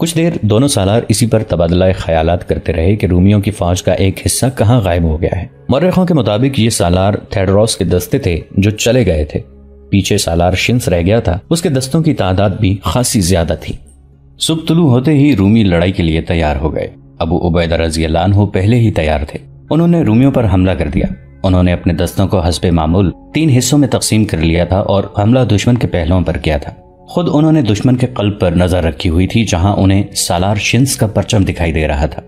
کچھ دیر دونوں سالار اسی پر تبادلہ خیالات کرتے رہے کہ رومیوں کی فوج کا ایک حصہ کہاں غائب ہو گیا ہے۔ مورخوں کے مطابق یہ سالار تھیڈروس کے دستے تھے جو چلے گئے تھے۔ پیچھے سالار شنس رہ گیا تھا، اس کے دستوں کی تعداد بھی خاصی زیادہ تھی۔ صبح طلوع ہوتے ہی رومی لڑائی کے لیے تیار ہو گئے۔ ابو عبیدہ رضی اللہ عنہ پہلے ہی تیار تھے۔ انہوں نے رومیوں پر حملہ کر دیا۔ انہوں نے اپنے دستوں کو حسب معمول 3 حصوں میں تقسیم کر لیا تھا اور حملہ دشمن کے پہلوؤں پر کیا تھا۔ خود انہوں نے دشمن کے قلب پر نظر رکھی ہوئی تھی، جہاں انہیں سالار شنس کا پرچم دکھائی دے رہا تھا۔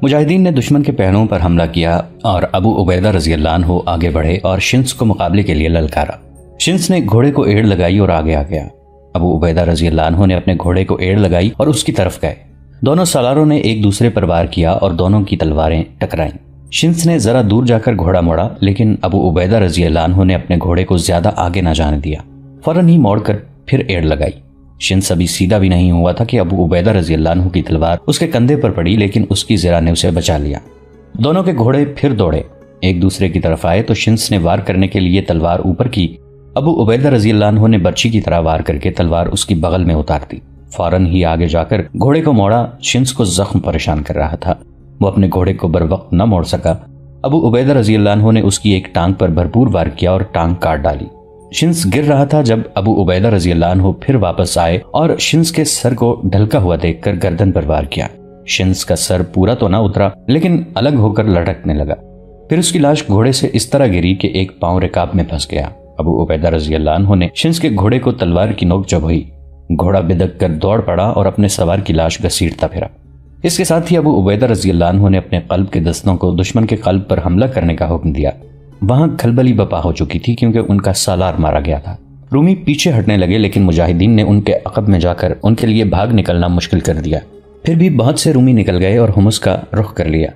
مجاہدین نے دشمن کے پہلوؤں پر حملہ کیا اور ابو عبیدہ رضی اللہ عنہ آگے بڑھے اور شنس کو مقابلے کے لیے للکارا۔ شنس نے گھوڑے کو ایڑ لگائی اور آگے آ گیا۔ ابو عبیدہ رضی اللہ عنہ نے اپنے گھوڑے کو ایڑ لگائی اور اس کی طرف گئے۔ دونوں سالاروں نے ایک دوسرے پر وار کیا اور دونوں کی تلواریں ٹکرائیں۔ شنس نے ذرا دور جا کر گھوڑا موڑا، لیکن ابو عبیدہ رضی اللہ عنہ نے اپنے گھوڑے کو زیادہ آگے نہ جانے دیا۔ فوراً ہی موڑ کر پھر ایڑ لگائی۔ شنس ابھی سیدھا بھی نہیں ہوا تھا کہ ابو عبیدہ رضی اللہ عنہ کی تلوار اس کے کندھے پر پڑی، لیکن اس کی زرہ نے اسے بچا لیا۔ دونوں کے گھوڑے پھر دوڑے، ایک دوسرے کی طرف آئے تو شنس نے وار کرنے کے لیے تلوار اوپر کی۔ ابو عبیدہ رضی اللہ عنہ نے برچھی کی طرح وار کر کے تلوار اس کی بغل میں اتار دی۔ فوراً ہی آگے جا کر گھوڑے کو موڑا۔ شنس کو زخم پریشان کر رہا تھا، وہ اپنے گھوڑے کو بر وقت نہ موڑ سکا۔ ابو عبیدہ رضی اللہ عنہ نے اس کی ایک ٹانگ پر بھرپور وار کیا اور ٹانگ کاٹ ڈالی۔ شنس گر رہا تھا جب ابو عبیدہ رضی اللہ عنہ پھر واپس آئے اور شنس کے سر کو ڈھلکا ہوا دیکھ کر گردن پر وار کیا۔ شنس کا سر پورا تو نہ اترا، لیکن الگ ہو کر لٹکنے لگا۔ پھر اس کی لاش گھوڑے سے اس طرح گری کہ ایک پاؤں رکاب میں پھنس گیا۔ ابو عبیدہ رضی اللہ عنہ نے شنس کے گھوڑے کو تلوار کی نوک چبھائی۔ گھوڑا بدک کر دوڑ پڑا اور اپنے سوار کی لاش گھسیٹتا پھرا۔ اس کے ساتھ ہی ابو عبیدہ رضی اللہ عنہ نے اپنے قلب کے دستوں کو دشمن کے قلب پر حملہ کرنے کا حکم دیا۔ وہاں کھلبلی بپا ہو چکی تھی کیونکہ ان کا سالار مارا گیا تھا۔ رومی پیچھے ہٹنے لگے، لیکن مجاہدین نے ان کے عقب میں جا کر ان کے لیے بھاگ نکلنا مشکل کر دیا۔ پھر بھی بہت سے رومی نکل گئے اور حمص کا رخ کر لیا۔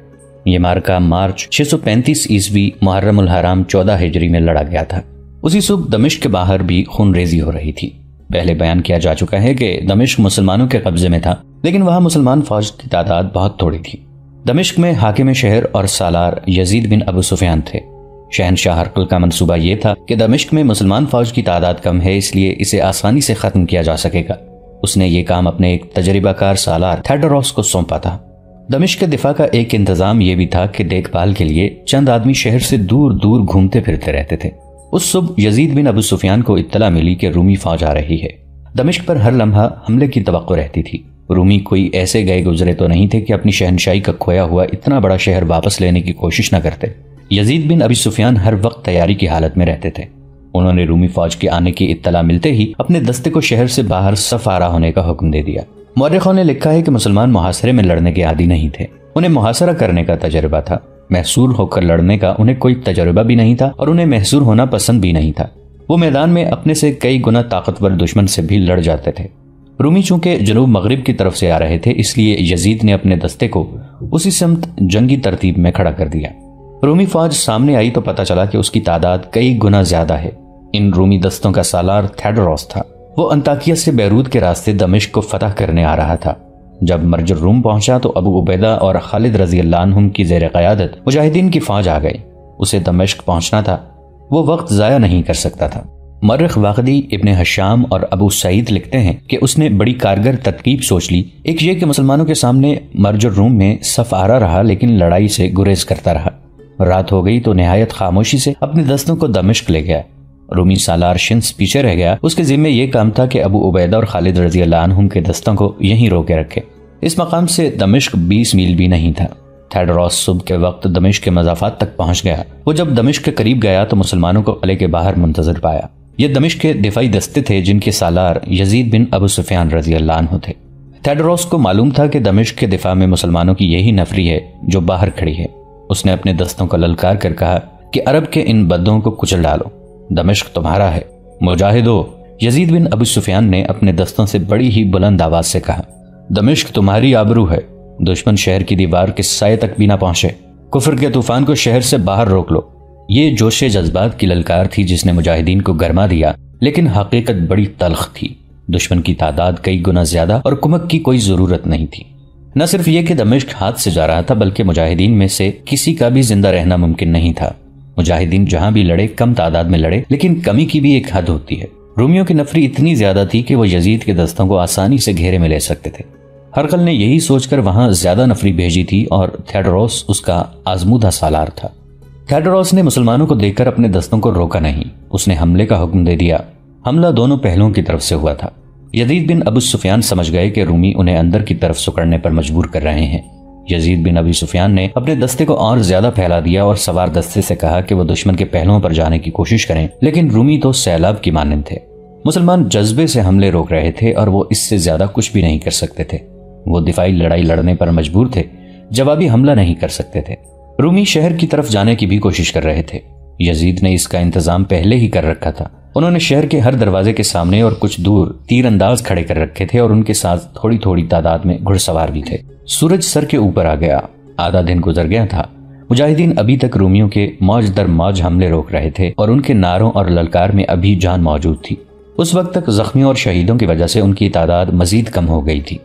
یہ مارکا مارچ 635 عیسوی محرم الحرام 14 ہجری میں لڑا گیا تھا۔ اسی صبح دمشق کے باہر بھی خون ریزی ہو رہی تھی۔ پہلے بیان کیا جا چکا ہے کہ دمشق مسلمانوں کے قبضے میں تھا، لیکن وہاں مسلمان فوج کی تعداد بہت تھوڑی تھی۔ دمشق میں حاکم شہر اور سالار یزید بن ابو سفیان تھے۔ شہنشاہ ہرقل کا منصوبہ یہ تھا کہ دمشق میں مسلمان فوج کی تعداد کم ہے، اس لیے اسے آسانی سے ختم کیا جا سکے گا۔ اس نے یہ کام اپنے ایک تجربہ کار سالار تھیڈروس کو سونپا تھا۔ دمشق کے دفاع کا ایک انتظام یہ بھی تھا کہ دیکھ بھال کے لیے چند آدمی شہر سے دور دور گھومتے پھرتے رہتے تھے۔ اس صبح یزید بن ابو سفیان کو اطلاع ملی کہ رومی فوج آ رہی ہے۔ دمشق پر ہر لمحہ حملے کی توقع رہتی تھی۔ رومی کوئی ایسے گئے گزرے تو نہیں تھے کہ اپنی شہنشاہی کا کھویا ہوا اتنا بڑا شہر واپس لینے کی کوشش نہ کرتے۔ یزید بن ابی سفیان ہر وقت تیاری کی حالت میں رہتے تھے۔ انہوں نے رومی فوج کے آنے کی اطلاع ملتے ہی اپنے دستے کو شہر سے باہر صف آرا ہونے کا حکم دے دیا۔ مورخوں نے لکھا ہے کہ مسلمان محاصرے میں لڑنے کے عادی نہیں تھے، انہیں محاصرہ کرنے کا تجربہ تھا۔ محصور ہو کر لڑنے کا انہیں کوئی تجربہ بھی نہیں تھا اور انہیں محصور ہونا پسند بھی نہیں تھا۔ وہ میدان میں اپنے سے کئی گنا طاقتور دشمن سے بھی لڑ جاتے تھے۔ رومی چونکہ جنوب مغرب کی طرف سے آ رہے تھے، اس لیے یزید نے اپنے دستے کو اسی سمت جنگی ترتیب میں کھڑا کر دیا۔ رومی فوج سامنے آئی تو پتہ چلا کہ اس کی تعداد کئی گنا زیادہ ہے۔ ان رومی دستوں کا سالار تھیڈروس تھا۔ وہ انطاکیہ سے بیروت کے راستے دمشق کو فتح کرنے آ رہا تھا۔ جب مرج الروم پہنچا تو ابو عبیدہ اور خالد رضی اللہ عنہم کی زیر قیادت مجاہدین کی فوج آ گئی۔ اسے دمشق پہنچنا تھا، وہ وقت ضائع نہیں کر سکتا تھا۔ مورخ واقدی ابن حشام اور ابو سعید لکھتے ہیں کہ اس نے بڑی کارگر ترکیب سوچ لی۔ ایک یہ کہ مسلمانوں کے سامنے مرج الروم میں صف آرا رہا، لیکن لڑائی سے گریز کرتا رہا۔ رات ہو گئی تو نہایت خاموشی سے اپنے دستوں کو دمشق لے گیا۔ رومی سالار شنس پیچھے رہ گیا۔ اس کے ذمے یہ کام تھا کہ ابو عبیدہ اور خالد رضی اللہ عنہم کے دستوں کو یہیں روکے رکھے۔ اس مقام سے دمشق 20 میل بھی نہیں تھا۔ تھیڈروس صبح کے وقت دمشق کے مضافات تک پہنچ گیا۔ وہ جب دمشق کے قریب گیا تو مسلمانوں کو قلعے کے باہر منتظر پایا۔ یہ دمشق کے دفاعی دستے تھے جن کے سالار یزید بن ابو سفیان رضی اللہ عنہ تھے۔ تھیڈروس کو معلوم تھا کہ دمشق کے دفاع میں مسلمانوں کی یہی نفری ہے جو باہر کھڑی ہے۔ اس نے اپنے دستوں کو للکار کر کہا کہ عرب کے ان بدوں کو کچل ڈالو، دمشق تمہارا ہے، مجاہدو۔ یزید بن ابو سفیان نے اپنے دستوں سے بڑی ہی بلند آواز سے کہا، دمشق تمہاری آبرو ہے، دشمن شہر کی دیوار کے سائے تک بھی نہ پہنچے، کفر کے طوفان کو شہر سے باہر روک لو۔ یہ جوش جذبات کی للکار تھی جس نے مجاہدین کو گرما دیا، لیکن حقیقت بڑی تلخ تھی۔ دشمن کی تعداد کئی گنا زیادہ اور کمک کی کوئی ضرورت نہیں تھی۔ نہ صرف یہ کہ دمشق ہاتھ سے جا رہا تھا، بلکہ مجاہدین میں سے کسی کا بھی زندہ رہنا ممکن نہیں تھا۔ مجاہدین جہاں بھی لڑے کم تعداد میں لڑے، لیکن کمی کی بھی ایک حد ہوتی ہے۔ رومیوں کی نفری اتنی زیادہ تھی کہ وہ یزید کے دستوں کو آسانی سے گھیرے میں لے سکتے تھے۔ ہرقل نے یہی سوچ کر وہاں زیادہ نفری بھیجی تھی اور تھیوڈروس اس کا آزمودہ سالار تھا۔ تھیوڈروس نے مسلمانوں کو دیکھ کر اپنے دستوں کو روکا نہیں، اس نے حملے کا حکم دے دیا۔ حملہ دونوں پہلوؤں کی طرف سے ہوا تھا۔ یزید بن ابو سفیان سمجھ گئے کہ رومی انہیں اندر کی طرف سکڑنے پر مجبور کر رہے ہیں۔ یزید بن ابی سفیان نے اپنے دستے کو اور زیادہ پھیلا دیا اور سوار دستے سے کہا کہ وہ دشمن کے پہلوؤں پر جانے کی کوشش کریں، لیکن رومی تو سیلاب کی مانند تھے۔ مسلمان جذبے سے حملے روک رہے تھے اور وہ اس سے زیادہ کچھ بھی نہیں کر سکتے تھے۔ وہ دفاعی لڑائی لڑنے پر مجبور تھے، جوابی حملہ نہیں کر سکتے تھے۔ رومی شہر کی طرف جانے کی بھی کوشش کر رہے تھے۔ یزید نے اس کا انتظام پہلے ہی کر رکھا تھا۔ انہوں نے شہر کے ہر دروازے کے سامنے اور کچھ دور تیر انداز کھڑے کر رکھے تھے اور ان کے ساتھ تھوڑی تھوڑی تعداد میں گھڑ سوار بھی تھے۔ سورج سر کے اوپر آ گیا، آدھا دن گزر گیا تھا۔ مجاہدین ابھی تک رومیوں کے موج در موج حملے روک رہے تھے اور ان کے نعروں اور للکار میں ابھی جان موجود تھی۔ اس وقت تک زخمیوں اور شہیدوں کی وجہ سے ان کی تعداد مزید کم ہو گئی تھی۔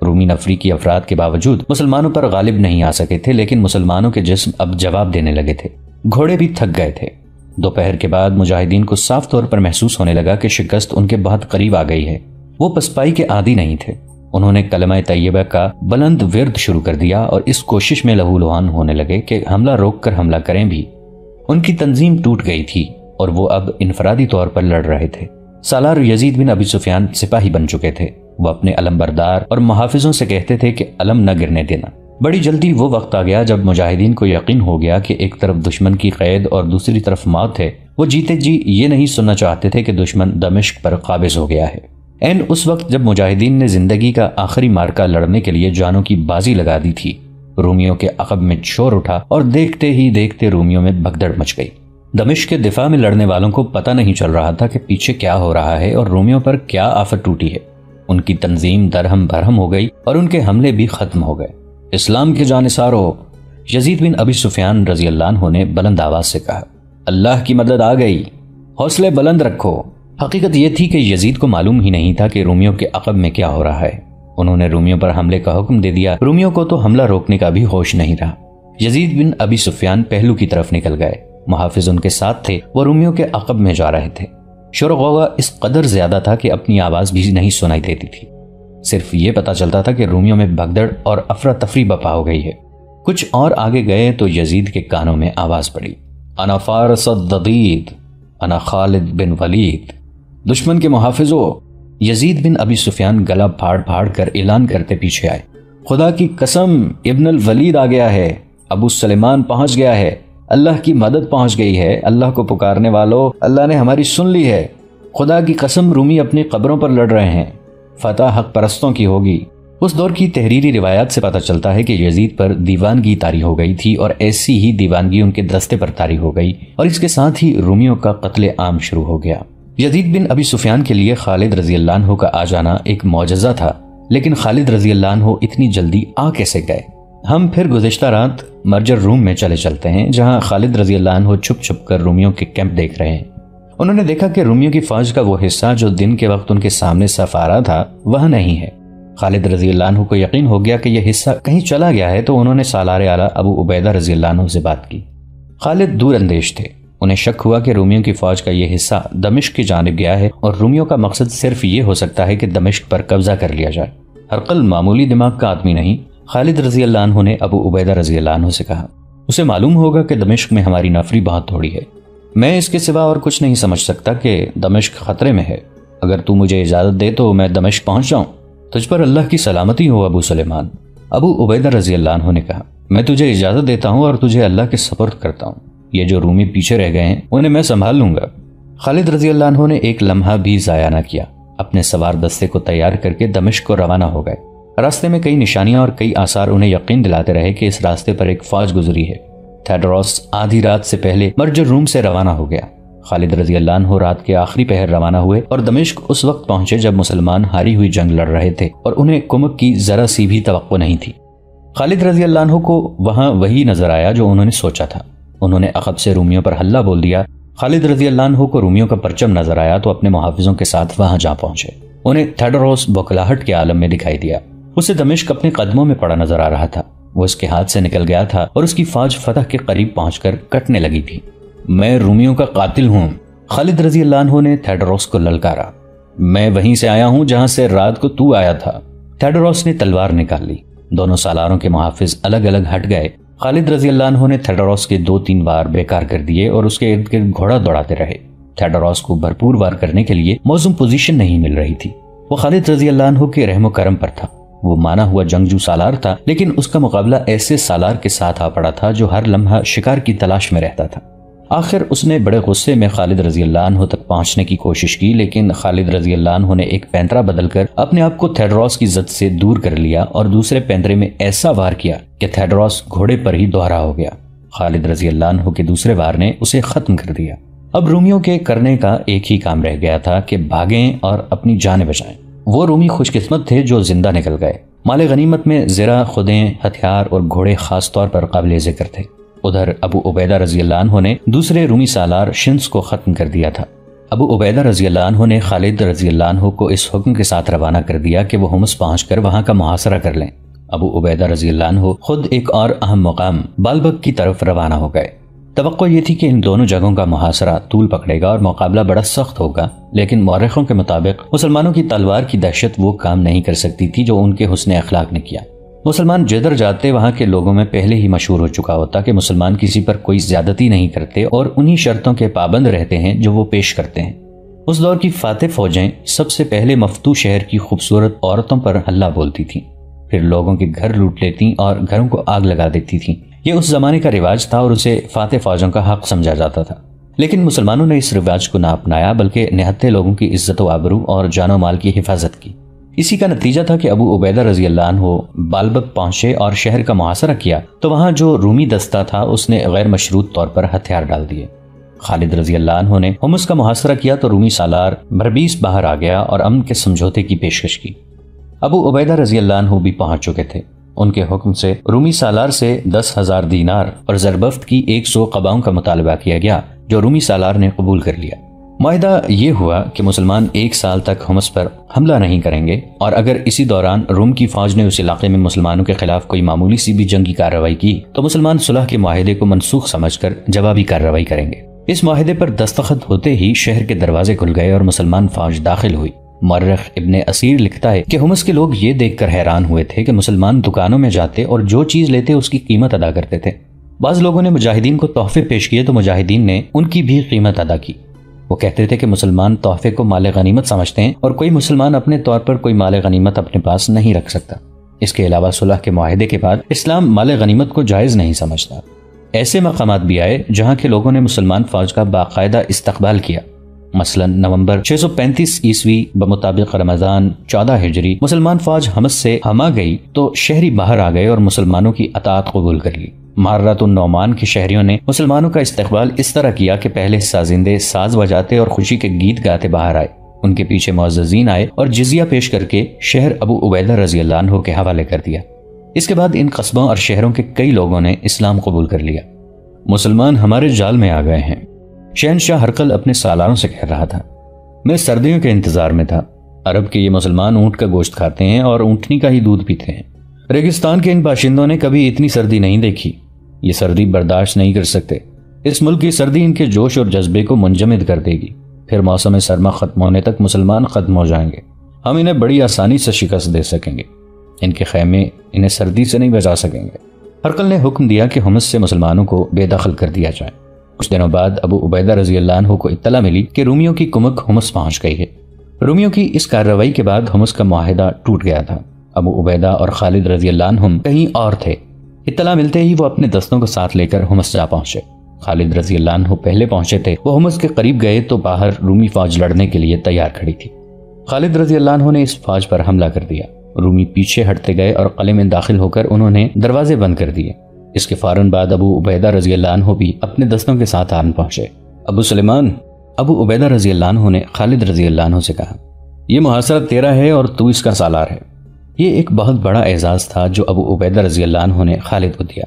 رومی نفری کی افراد کے باوجود مسلمانوں پر غالب نہیں آ سکے تھے، لیکن مسلمانوں کے جسم اب جواب دینے لگے تھے۔ گھوڑے بھی تھک گئے تھے۔ دوپہر کے بعد مجاہدین کو صاف طور پر محسوس ہونے لگا کہ شکست ان کے بہت قریب آ گئی ہے۔ وہ پسپائی کے عادی نہیں تھے۔ انہوں نے کلمہ طیبہ کا بلند ورد شروع کر دیا اور اس کوشش میں لہولہان ہونے لگے کہ حملہ روک کر حملہ کریں بھی۔ ان کی تنظیم ٹوٹ گئی تھی اور وہ اب انفرادی طور پر لڑ رہے تھے۔ سالار یزید بن ابی سفیان سپاہی بن چکے تھے۔ وہ اپنے علم بردار اور محافظوں سے کہتے تھے کہ علم نہ گرنے دینا۔ بڑی جلدی وہ وقت آ گیا جب مجاہدین کو یقین ہو گیا کہ ایک طرف دشمن کی قید اور دوسری طرف موت ہے۔ وہ جیتے جی یہ نہیں سننا چاہتے تھے کہ دشمن دمشق پر قابض ہو گیا ہے۔ این اس وقت جب مجاہدین نے زندگی کا آخری مارکا لڑنے کے لیے جانوں کی بازی لگا دی تھی، رومیوں کے عقب میں شور اٹھا اور دیکھتے ہی دیکھتے رومیوں میں بھگدڑ مچ گئی۔ دمشق کے دفاع میں لڑنے والوں کو پتہ نہیں چل رہا تھا کہ پیچھے کیا ہو رہا ہے اور رومیوں پر کیا آفت ٹوٹی ہے۔ ان کی تنظیم درہم برہم ہو گئی اور ان کے حملے بھی ختم ہو گئے۔ اسلام کے جانثارو، یزید بن ابی سفیان رضی اللہ عنہ نے بلند آواز سے کہا، اللہ کی مدد آ گئی، حوصلے بلند رکھو۔ حقیقت یہ تھی کہ یزید کو معلوم ہی نہیں تھا کہ رومیوں کے عقب میں کیا ہو رہا ہے۔ انہوں نے رومیوں پر حملے کا حکم دے دیا۔ رومیوں کو تو حملہ روکنے کا بھی ہوش نہیں رہا۔ یزید بن ابی سفیان پہلو کی طرف نکل گئے۔ محافظ ان کے ساتھ تھے، وہ رومیوں کے عقب میں جا رہے تھے۔ شور و غوغا اس قدر زیادہ تھا کہ اپنی آواز بھی نہیں سنائی دیتی تھی۔ صرف یہ پتا چلتا تھا کہ رومیوں میں بھگدڑ اور افراتفری بپا ہو گئی ہے۔ کچھ اور آگے گئے تو یزید کے کانوں میں آواز پڑی، انا فارس الضدید، انا خالد بن ولید۔ دشمن کے محافظوں، یزید بن ابی سفیان گلا پھاڑ پھاڑ کر اعلان کرتے پیچھے آئے، خدا کی قسم ابن الولید آ گیا ہے، ابو سلیمان پہنچ گیا ہے، اللہ کی مدد پہنچ گئی ہے، اللہ کو پکارنے والوں، اللہ نے ہماری سن لی ہے، خدا کی قسم رومی اپنی قبروں پر لڑ رہے ہیں، فتح حق پرستوں کی ہوگی۔ اس دور کی تحریری روایات سے پتہ چلتا ہے کہ یزید پر دیوانگی طاری ہو گئی تھی اور ایسی ہی دیوانگی ان کے دستے پر طاری ہو گئی اور اس کے ساتھ ہی رومیوں کا قتل عام شروع ہو گیا۔ یزید بن ابی سفیان کے لیے خالد رضی اللہ عنہ کا آ جانا ایک معجزہ تھا، لیکن خالد رضی اللہ عنہ اتنی جلدی آ کیسے گئے؟ ہم پھر گزشتہ رات مرجر روم میں چلتے ہیں، جہاں خالد رضی اللہ عنہ چھپ چھپ کر رومیوں کے کیمپ دیکھ رہے ہیں۔ انہوں نے دیکھا کہ رومیوں کی فوج کا وہ حصہ جو دن کے وقت ان کے سامنے صف آ رہا تھا وہاں نہیں ہے۔ خالد رضی اللہ عنہ کو یقین ہو گیا کہ یہ حصہ کہیں چلا گیا ہے، تو انہوں نے سالار اعلیٰ ابو عبیدہ رضی اللہ عنہ سے بات کی۔ خالد دور اندیش تھے، انہیں شک ہوا کہ رومیوں کی فوج کا یہ حصہ دمشق کی جانب گیا ہے اور رومیوں کا مقصد صرف یہ ہو سکتا ہے کہ دمشق پر قبضہ کر لیا جائے۔ ہرقل معمولی دماغ کا آدمی نہیں۔ خالد رضی اللہ عنہ نے ابو عبیدہ رضی اللہ عنہ سے کہا، اسے معلوم ہوگا کہ دمشق میں ہماری نفری بہت تھوڑی ہے، میں اس کے سوا اور کچھ نہیں سمجھ سکتا کہ دمشق خطرے میں ہے۔ اگر تو مجھے اجازت دے تو میں دمشق پہنچ جاؤں۔ تجھ پر اللہ کی سلامتی ہو ابو سلیمان۔ ابو عبیدہ رضی اللہ عنہ نے کہا، میں تجھے اجازت دیتا ہوں اور تجھے اللہ کے سپرد کرتا ہوں، یہ جو رومی پیچھے رہ گئے ہیں انہیں میں سنبھال لوں گا۔ خالد رضی اللہ عنہ نے ایک لمحہ بھی ضائع نہ کیا، اپنے سوار دستے کو تیار کر کے دمشق کو روانہ ہو گئے۔ راستے میں کئی نشانیاں اور کئی آثار انہیں یقین دلاتے رہے کہ اس راستے پر ایک فوج گزری ہے۔ تھیوڈروس آدھی رات سے پہلے مرجر روم سے روانہ ہو گیا۔ خالد رضی اللہ عنہ رات کے آخری پہر روانہ ہوئے اور دمشق اس وقت پہنچے جب مسلمان ہاری ہوئی جنگ لڑ رہے تھے اور انہیں کمک کی ذرا سی بھی توقع نہیں تھی۔ خالد رضی اللہ عنہ کو وہاں وہی نظر آیا جو انہوں نے سوچا تھا۔ انہوں نے عقب سے رومیوں پر حلہ بول دیا۔ خالد رضی اللہ عنہ کو رومیوں کا پرچم نظر آیا تو اپنے محافظوں کے ساتھ وہاں جا پہنچے۔ انہیں تھیوڈروس بوکھلاہٹ کے عالم میں دکھائی دیا۔ اسے دمشق اپنے قدموں میں پڑا نظر آ رہا تھا۔ وہ اس کے ہاتھ سے نکل گیا تھا اور اس کی فوج فتح کے قریب پہنچ کر کٹنے لگی تھی۔ میں رومیوں کا قاتل ہوں، خالد رضی اللہ عنہ نے تھیوڈروس کو للکارا۔ میں وہیں سے آیا ہوں جہاں سے رات کو تو آیا تھا۔ تھیڈروس نے تلوار نکال لی۔ دونوں سالاروں کے محافظ الگ الگ ہٹ گئے۔ خالد رضی اللہ عنہ نے تھیڈروس کے 2-3 وار بیکار کر دیے اور اس کے ارد گرد گھوڑا دوڑاتے رہے۔ تھیڈروس کو بھرپور وار کرنے کے لیے موزوں پوزیشن نہیں مل رہی تھی۔ وہ خالد رضی اللہ عنہ کے رحم و کرم پر تھا۔ وہ مانا ہوا جنگجو سالار تھا، لیکن اس کا مقابلہ ایسے سالار کے ساتھ آ پڑا تھا جو ہر لمحہ شکار کی تلاش میں رہتا تھا۔ آخر اس نے بڑے غصے میں خالد رضی اللہ عنہ تک پہنچنے کی کوشش کی، لیکن خالد رضی اللہ عنہ نے ایک پینترا بدل کر اپنے آپ کو تھیڈروس کی زد سے دور کر لیا اور دوسرے پینترے میں ایسا وار کیا کہ تھیڈروس گھوڑے پر ہی دوہرا ہو گیا۔ خالد رضی اللہ عنہ کے دوسرے وار نے اسے ختم کر دیا۔ اب رومیوں کے کرنے کا ایک ہی کام رہ گیا تھا کہ بھاگیں اور اپنی جانیں بچائیں۔ وہ رومی خوش قسمت تھے جو زندہ نکل گئے۔ مال غنیمت میں زرہ، خودیں، ہتھیار اور گھوڑے خاص طور پر قابل ذکر تھے۔ ادھر ابو عبیدہ رضی اللہ عنہ نے دوسرے رومی سالار شنس کو ختم کر دیا تھا۔ ابو عبیدہ رضی اللہ عنہ نے خالد رضی اللہ عنہ کو اس حکم کے ساتھ روانہ کر دیا کہ وہ حمص پہنچ کر وہاں کا محاصرہ کر لیں۔ ابو عبیدہ رضی اللہ عنہ خود ایک اور اہم مقام بالبک کی طرف روانہ ہو گئے۔ توقع یہ تھی کہ ان دونوں جگہوں کا محاصرہ طول پکڑے گا اور مقابلہ بڑا سخت ہوگا، لیکن مورخوں کے مطابق مسلمانوں کی تلوار کی دہشت وہ کام نہیں کر سکتی تھی جو ان کے حسن اخلاق نے کیا۔ مسلمان جدھر جاتے وہاں کے لوگوں میں پہلے ہی مشہور ہو چکا ہوتا کہ مسلمان کسی پر کوئی زیادتی نہیں کرتے اور انہی شرطوں کے پابند رہتے ہیں جو وہ پیش کرتے ہیں۔ اس دور کی فاتح فوجیں سب سے پہلے مفتوح شہر کی خوبصورت عورتوں پر حلہ بولتی تھیں، پھر لوگوں کے گھر لوٹ لیتی اور گھروں کو آگ لگا دیتی تھیں۔ یہ اس زمانے کا رواج تھا اور اسے فاتح فوجوں کا حق سمجھا جاتا تھا، لیکن مسلمانوں نے اس رواج کو نہ اپنایا بلکہ نہتے لوگوں کی عزت و آبرو اور جان و مال کی حفاظت کی۔ اسی کا نتیجہ تھا کہ ابو عبیدہ رضی اللہ عنہ بالبک پہنچے اور شہر کا محاصرہ کیا تو وہاں جو رومی دستہ تھا اس نے غیر مشروط طور پر ہتھیار ڈال دیے۔ خالد رضی اللہ عنہ نے حمص کا محاصرہ کیا تو رومی سالار بربیس باہر آ گیا اور امن کے سمجھوتے کی پیشکش کی۔ ابو عبیدہ رضی اللہ عنہ بھی پہنچ چکے تھے۔ ان کے حکم سے رومی سالار سے 10,000 دینار اور زربفت کی 100 قباؤں کا مطالبہ کیا گیا جو رومی سالار نے قبول کر لیا۔ معاہدہ یہ ہوا کہ مسلمان 1 سال تک حمص پر حملہ نہیں کریں گے اور اگر اسی دوران روم کی فوج نے اس علاقے میں مسلمانوں کے خلاف کوئی معمولی سی بھی جنگی کارروائی کی تو مسلمان صلح کے معاہدے کو منسوخ سمجھ کر جوابی کارروائی کریں گے۔ اس معاہدے پر دستخط ہوتے ہی شہر کے دروازے کھل گئے اور مسلمان فوج داخل ہوئی۔ مورخ ابن اسیر لکھتا ہے کہ حمص کے لوگ یہ دیکھ کر حیران ہوئے تھے کہ مسلمان دکانوں میں جاتے اور جو چیز لیتے اس کی قیمت ادا کرتے تھے۔ بعض لوگوں نے مجاہدین کو تحفے پیش کیے تو مجاہدین نے ان کی بھی قیمت ادا کی۔ وہ کہتے تھے کہ مسلمان تحفے کو مال غنیمت سمجھتے ہیں اور کوئی مسلمان اپنے طور پر کوئی مال غنیمت اپنے پاس نہیں رکھ سکتا۔ اس کے علاوہ صلح کے معاہدے کے بعد اسلام مال غنیمت کو جائز نہیں سمجھتا۔ ایسے مقامات بھی آئے جہاں کے لوگوں نے مسلمان فوج کا باقاعدہ استقبال کیا۔ مثلا نومبر 635 عیسوی بمطابق رمضان 14 ہجری مسلمان فوج حمص سے ہما گئی تو شہری باہر آ گئے اور مسلمانوں کی اطاعت قبول کر لی۔ مہرات النعمان کے شہریوں نے مسلمانوں کا استقبال اس طرح کیا کہ پہلے سازندے ساز بجاتے اور خوشی کے گیت گاتے باہر آئے، ان کے پیچھے معززین آئے اور جزیہ پیش کر کے شہر ابو عبیدہ رضی اللہ عنہ کے حوالے کر دیا۔ اس کے بعد ان قصبوں اور شہروں کے کئی لوگوں نے اسلام قبول کر لیا۔ مسلمان ہمارے جال میں آ گئے ہیں، شہنشاہ ہرقل اپنے سالاروں سے کہہ رہا تھا۔ میں سردیوں کے انتظار میں تھا۔ عرب کے یہ مسلمان اونٹ کا گوشت کھاتے ہیں اور اونٹنی کا ہی دودھ پیتے ہیں۔ ریگستان کے ان باشندوں نے کبھی اتنی سردی نہیں دیکھی، یہ سردی برداشت نہیں کر سکتے۔ اس ملک کی سردی ان کے جوش اور جذبے کو منجمد کر دے گی، پھر موسم سرما ختم ہونے تک مسلمان ختم ہو جائیں گے، ہم انہیں بڑی آسانی سے شکست دے سکیں گے، ان کے خیمے انہیں سردی سے نہیں بچا سکیں گے۔ ہرقل نے حکم دیا کہ حمص سے مسلمانوں کو بے دخل کر دیا جائے۔ کچھ دنوں بعد ابو عبیدہ رضی اللہ عنہ کو اطلاع ملی کہ رومیوں کی کمک حمص پہنچ گئی ہے۔ رومیوں کی اس کارروائی کے بعد حمص کا معاہدہ ٹوٹ گیا تھا۔ ابو عبیدہ اور خالد رضی اللہ عنہم کہیں اور تھے۔ اطلاع ملتے ہی وہ اپنے دستوں کو ساتھ لے کر حمص جا پہنچے۔ خالد رضی اللہ عنہ پہلے پہنچے تھے۔ وہ حمص کے قریب گئے تو باہر رومی فوج لڑنے کے لیے تیار کھڑی تھی۔ خالد رضی اللہ عنہ نے اس فوج پر حملہ کر دیا۔ رومی پیچھے ہٹتے گئے اور قلعے میں داخل ہو کر انہوں نے دروازے بند کر دیے۔ اس کے فوراً بعد ابو عبیدہ رضی اللہ عنہ بھی اپنے دستوں کے ساتھ آن پہنچے۔ ابو سلیمان، ابو عبیدہ رضی اللہ عنہ نے خالد رضی اللہ عنہ سے کہا، یہ محاصرہ تیرا ہے اور تو اس کا سالار ہے۔ یہ ایک بہت بڑا اعزاز تھا جو ابو عبیدہ رضی اللہ عنہ نے خالد کو دیا۔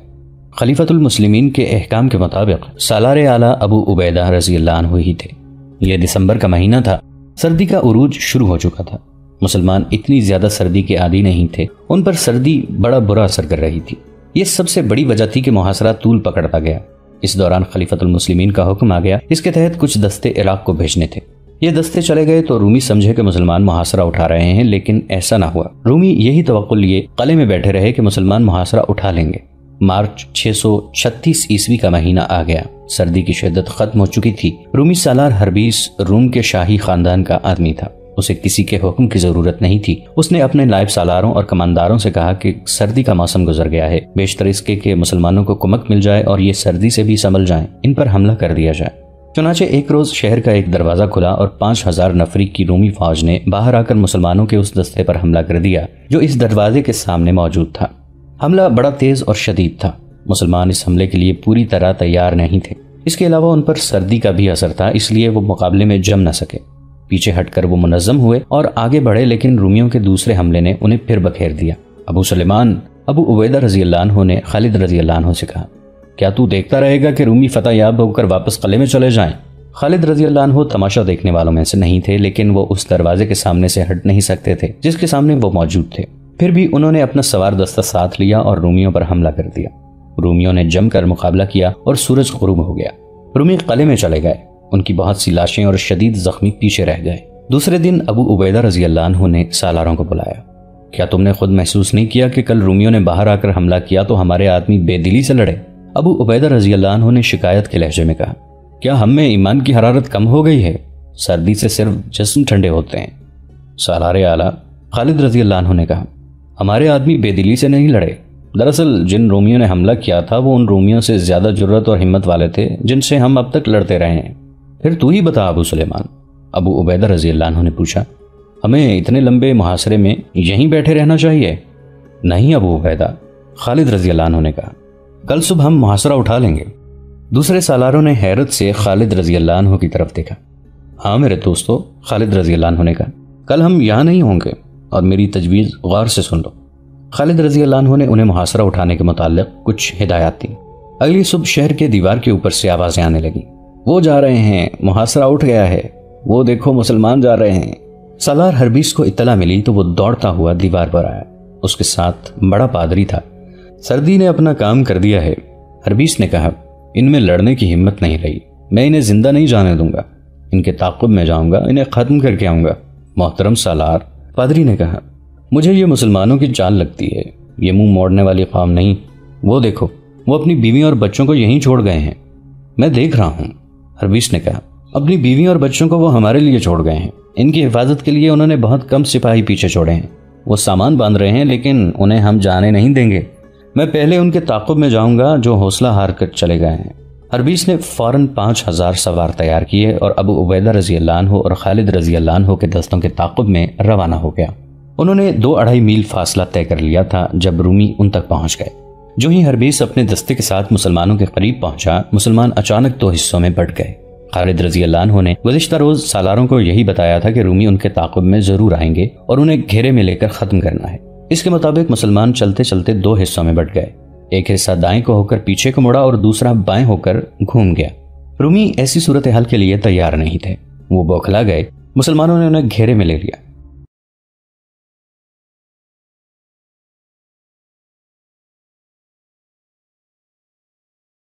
خلیفۃ المسلمین کے احکام کے مطابق سالار اعلیٰ ابو عبیدہ رضی اللہ عنہ ہی تھے۔ یہ دسمبر کا مہینہ تھا، سردی کا عروج شروع ہو چکا تھا۔ مسلمان اتنی زیادہ سردی کے عادی نہیں تھے، ان پر سردی بڑا برا اثر کر رہی تھی۔ یہ سب سے بڑی وجہ تھی کہ محاصرہ طول پکڑتا گیا۔ اس دوران خلیفۃ المسلمین کا حکم آ گیا، اس کے تحت کچھ دستے عراق کو بھیجنے تھے۔ یہ دستے چلے گئے تو رومی سمجھے کہ مسلمان محاصرہ اٹھا رہے ہیں، لیکن ایسا نہ ہوا۔ رومی یہی توقع لیے قلعے میں بیٹھے رہے کہ مسلمان محاصرہ اٹھا لیں گے۔ مارچ 636 عیسوی کا مہینہ آ گیا۔ سردی کی شدت ختم ہو چکی تھی۔ رومی سالار ہربیس روم کے شاہی خاندان کا آدمی تھا۔ اسے کسی کے حکم کی ضرورت نہیں تھی۔ اس نے اپنے نائب سالاروں اور کمانداروں سے کہا کہ سردی کا موسم گزر گیا ہے، بیشتر اس کے کہ مسلمانوں کو کمک مل جائے اور یہ سردی سے بھی سنبھل جائیں، ان پر حملہ کر دیا جائے۔ چنانچہ ایک روز شہر کا ایک دروازہ کھلا اور 5000 نفری کی رومی فوج نے باہر آ کر مسلمانوں کے اس دستے پر حملہ کر دیا جو اس دروازے کے سامنے موجود تھا۔ حملہ بڑا تیز اور شدید تھا۔ مسلمان اس حملے کے لیے پوری طرح تیار نہیں تھے۔ اس کے علاوہ ان پر سردی کا بھی اثر تھا، اس لیے وہ مقابلے میں جم نہ سکے۔ پیچھے ہٹ کر وہ منظم ہوئے اور آگے بڑھے، لیکن رومیوں کے دوسرے حملے نے انہیں پھر بکھیر دیا۔ ابو سلیمان ابو عبیدہ رضی اللہ عنہ نے خالد رضی اللہ عنہ سے کہا، کیا تو دیکھتا رہے گا کہ رومی فتح یاب ہو کر واپس قلعے میں چلے جائیں؟ خالد رضی اللہ عنہ تماشا دیکھنے والوں میں سے نہیں تھے، لیکن وہ اس دروازے کے سامنے سے ہٹ نہیں سکتے تھے جس کے سامنے وہ موجود تھے۔ پھر بھی انہوں نے اپنا سوار دستہ ساتھ لیا اور رومیوں پر حملہ کر دیا۔ رومیوں نے جم کر مقابلہ کیا اور سورج غروب ہو گیا۔ رومی قلعے میں چلے گئے۔ ان کی بہت سی لاشیں اور شدید زخمی پیچھے رہ گئے۔ دوسرے دن ابو عبیدہ رضی اللہ عنہ نے سالاروں کو بلایا۔ کیا تم نے خود محسوس نہیں کیا کہ کل رومیوں نے باہر آ کر حملہ کیا تو ہمارے آدمی بے دلی سے لڑے؟ ابو عبیدہ رضی اللہ عنہ نے شکایت کے لہجے میں کہا، کیا ہم میں ایمان کی حرارت کم ہو گئی ہے؟ سردی سے صرف جسم ٹھنڈے ہوتے ہیں۔ سالار اعلیٰ خالد رضی اللہ عنہ نے کہا، ہمارے آدمی بے دلی سے نہیں لڑے۔ دراصل جن رومیوں نے حملہ کیا تھا وہ ان رومیوں سے زیادہ جرت اور ہمت والے تھے جن سے ہم اب تک لڑتے رہے ہیں۔ پھر تو ہی بتا ابو سلیمان، ابو عبیدہ رضی اللہ عنہ نے پوچھا، ہمیں اتنے لمبے محاصرے میں یہیں بیٹھے رہنا چاہیے؟ نہیں ابو عبیدہ، خالد رضی اللہ عنہ نے کہا، کل صبح ہم محاصرہ اٹھا لیں گے۔ دوسرے سالاروں نے حیرت سے خالد رضی اللہ عنہ کی طرف دیکھا۔ ہاں میرے دوستو، خالد رضی اللہ عنہ نے کہا، کل ہم یہاں نہیں ہوں گے اور میری تجویز غور سے سن لو۔ خالد رضی اللہ عنہ نے انہیں محاصرہ اٹھانے کے متعلق کچھ ہدایات دیں۔ اگلی صبح شہر کے دیوار کے اوپر سے آوازیں آنے لگیں، وہ جا رہے ہیں، محاصرہ اٹھ گیا ہے، وہ دیکھو مسلمان جا رہے ہیں۔ سالار ہربیس کو اطلاع ملی تو وہ دوڑتا ہوا دیوار پر آیا۔ اس کے ساتھ بڑا پادری تھا۔ سردی نے اپنا کام کر دیا ہے، ہربیس نے کہا، ان میں لڑنے کی ہمت نہیں رہی، میں انہیں زندہ نہیں جانے دوں گا، ان کے تعاقب میں جاؤں گا، انہیں ختم کر کے آؤں گا۔ محترم سالار، پادری نے کہا، مجھے یہ مسلمانوں کی چال لگتی ہے، یہ منہ موڑنے والی قوم نہیں۔ وہ دیکھو، وہ اپنی بیوی اور بچوں کو یہیں چھوڑ گئے ہیں۔ میں دیکھ رہا ہوں، ہربیس نے کہا، اپنی بیوی اور بچوں کو وہ ہمارے لیے چھوڑ گئے ہیں، ان کی حفاظت کے لیے انہوں نے بہت کم سپاہی پیچھے چھوڑے ہیں، وہ سامان باندھ رہے ہیں لیکن انہیں ہم جانے نہیں دیں گے۔ میں پہلے ان کے تعاقب میں جاؤں گا جو حوصلہ ہار کر چلے گئے ہیں۔ ہربیس نے فوراً 5000 سوار تیار کیے اور ابو عبیدہ رضی اللہ عنہ اور خالد رضی اللہ عنہ کے دستوں کے تعاقب میں روانہ ہو گیا۔ انہوں نے 2-2.5 میل فاصلہ طے کر لیا تھا جب رومی ان تک پہنچ گئے۔ جو ہی ہربیس اپنے دستے کے ساتھ مسلمانوں کے قریب پہنچا، مسلمان اچانک 2 حصوں میں بٹ گئے۔ خالد رضی اللہ عنہ نے گزشتہ روز سالاروں کو یہی بتایا تھا کہ رومی ان کے تعاقب میں ضرور آئیں گے اور انہیں گھیرے میں لے کر ختم کرنا ہے۔ اس کے مطابق مسلمان چلتے چلتے 2 حصوں میں بٹ گئے۔ ایک حصہ دائیں کو ہو کر پیچھے کو مڑا اور دوسرا بائیں ہو کر گھوم گیا۔ رومی ایسی صورتحال کے لیے تیار نہیں تھے، وہ بوکھلا گئے۔ مسلمانوں نے انہیں گھیرے میں لے لیا۔